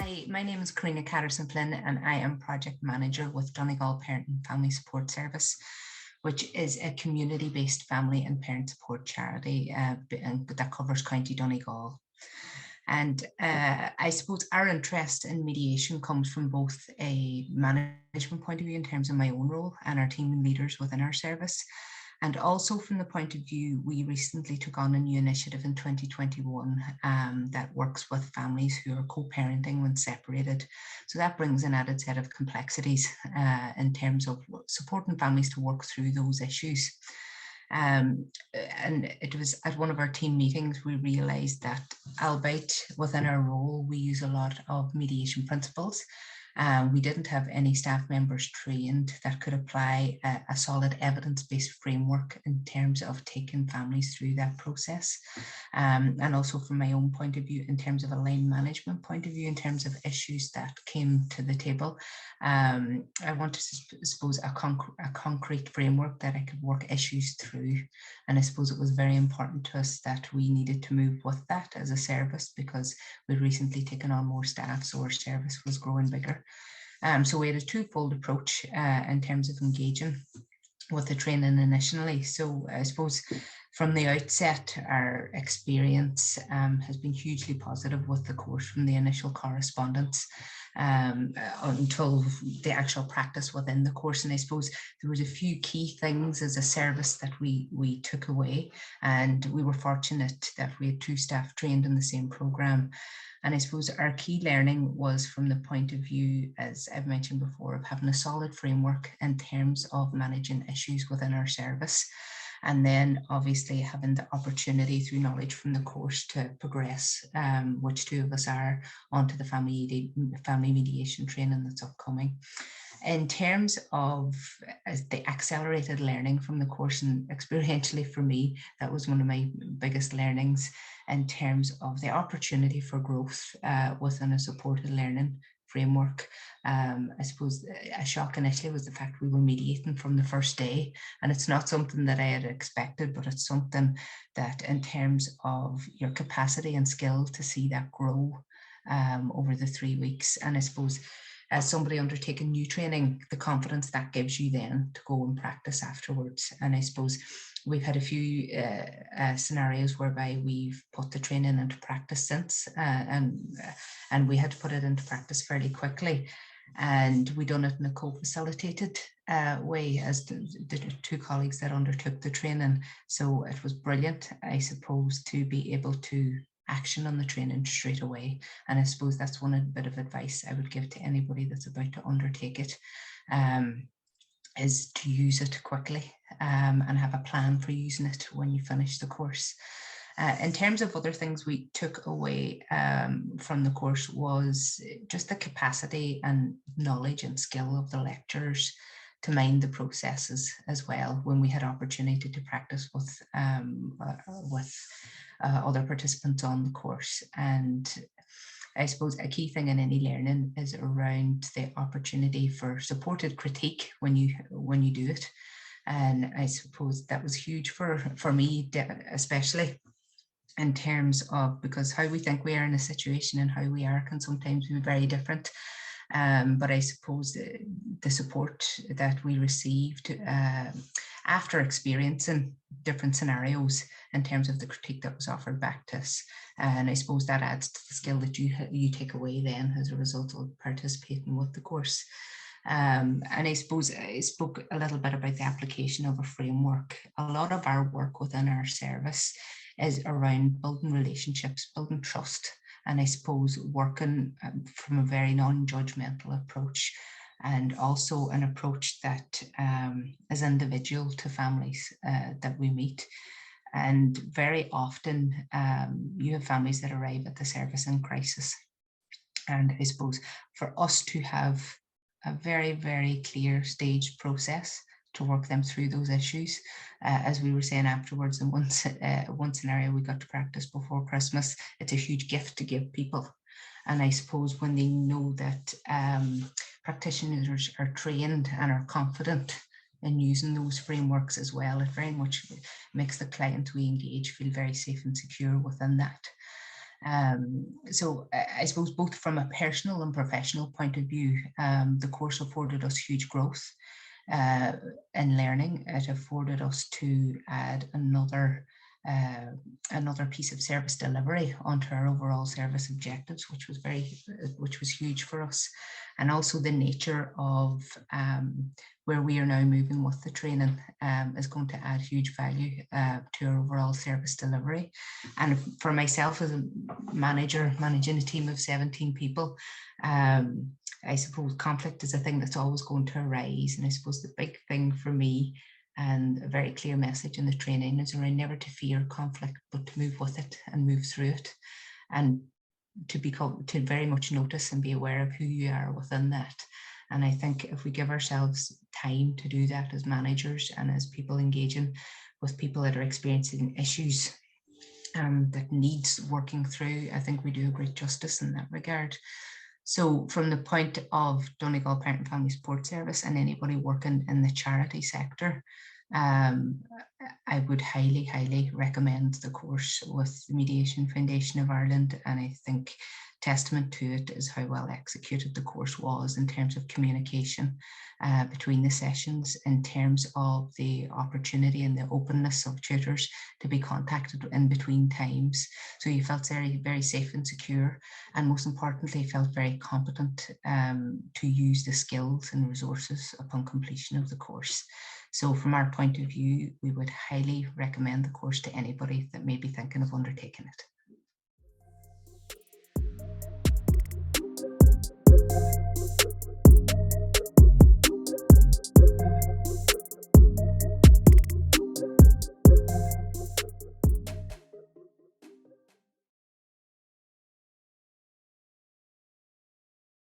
Hi, my name is Corina Catterson Flynn and I am Project Manager with Donegal Parent and Family Support Service, which is a community-based family and parent support charity that covers County Donegal. And I suppose our interest in mediation comes from both a management point of view in terms of my own role and our team leaders within our service. And also from the point of view, we recently took on a new initiative in 2021 that works with families who are co-parenting when separated. So that brings an added set of complexities in terms of supporting families to work through those issues. And it was at one of our team meetings, we realized that albeit within our role, we use a lot of mediation principles. We didn't have any staff members trained that could apply a solid evidence-based framework in terms of taking families through that process. And also from my own point of view, in terms of a line management point of view, in terms of issues that came to the table, I wanted to suppose a concrete framework that I could work issues through. And I suppose it was very important to us that we needed to move with that as a service because we'd recently taken on more staff, so our service was growing bigger. So we had a twofold approach in terms of engaging with the training initially. So I suppose from the outset, our experience has been hugely positive with the course from the initial correspondence until the actual practice within the course. And I suppose there was a few key things as a service that we took away, and we were fortunate that we had two staff trained in the same programme. And I suppose our key learning was from the point of view, as I've mentioned before, of having a solid framework in terms of managing issues within our service. And then obviously having the opportunity through knowledge from the course to progress, which two of us are, onto the family mediation training that's upcoming. In terms of the accelerated learning from the course, and experientially for me, that was one of my biggest learnings in terms of the opportunity for growth within a supported learning framework. I suppose a shock initially was the fact we were mediating from the first day, and it's not something that I had expected, but it's something that in terms of your capacity and skill to see that grow over the 3 weeks. And I suppose as somebody undertaking new training, the confidence that gives you then to go and practice afterwards. And I suppose we've had a few scenarios whereby we've put the training into practice since, and we had to put it into practice fairly quickly. And we done it in a co-facilitated way as the two colleagues that undertook the training. So it was brilliant, I suppose, to be able to action on the training straight away. And I suppose that's one bit of advice I would give to anybody that's about to undertake it, is to use it quickly and have a plan for using it when you finish the course. In terms of other things we took away from the course was just the capacity and knowledge and skill of the lecturers to mind the processes as well when we had opportunity to practice with other participants on the course. And I suppose a key thing in any learning is around the opportunity for supported critique when you do it. And I suppose that was huge for me, especially in terms of, because how we think we are in a situation and how we are can sometimes be very different. But I suppose the support that we received after experiencing different scenarios in terms of the critique that was offered back to us, and I suppose that adds to the skill that you take away then as a result of participating with the course. And I suppose I spoke a little bit about the application of a framework. A lot of our work within our service is around building relationships, building trust, and I suppose working from a very non-judgmental approach, and also an approach that is individual to families that we meet. And very often you have families that arrive at the service in crisis. And I suppose for us to have a very, very clear staged process to work them through those issues. As we were saying afterwards, in one scenario we got to practice before Christmas, it's a huge gift to give people. And I suppose when they know that practitioners are trained and are confident in using those frameworks as well, it very much makes the client we engage feel very safe and secure within that. So I suppose both from a personal and professional point of view, the course afforded us huge growth in learning. It afforded us to add another piece of service delivery onto our overall service objectives, which was huge for us. And also the nature of where we are now moving with the training is going to add huge value to our overall service delivery. And for myself as a manager, managing a team of 17 people, I suppose conflict is a thing that's always going to arise. And I suppose the big thing for me, and a very clear message in the training, is around never to fear conflict, but to move with it and move through it, and to very much notice and be aware of who you are within that. And I think if we give ourselves time to do that as managers and as people engaging with people that are experiencing issues that needs working through, I think we do a great justice in that regard. So from the point of Donegal Parent and Family Support Service and anybody working in the charity sector, I would highly, highly recommend the course with the Mediation Foundation of Ireland. And I think testament to it is how well executed the course was in terms of communication between the sessions, in terms of the opportunity and the openness of tutors to be contacted in between times. So you felt very, very safe and secure, and most importantly, felt very competent to use the skills and resources upon completion of the course. So from our point of view, we would highly recommend the course to anybody that may be thinking of undertaking it.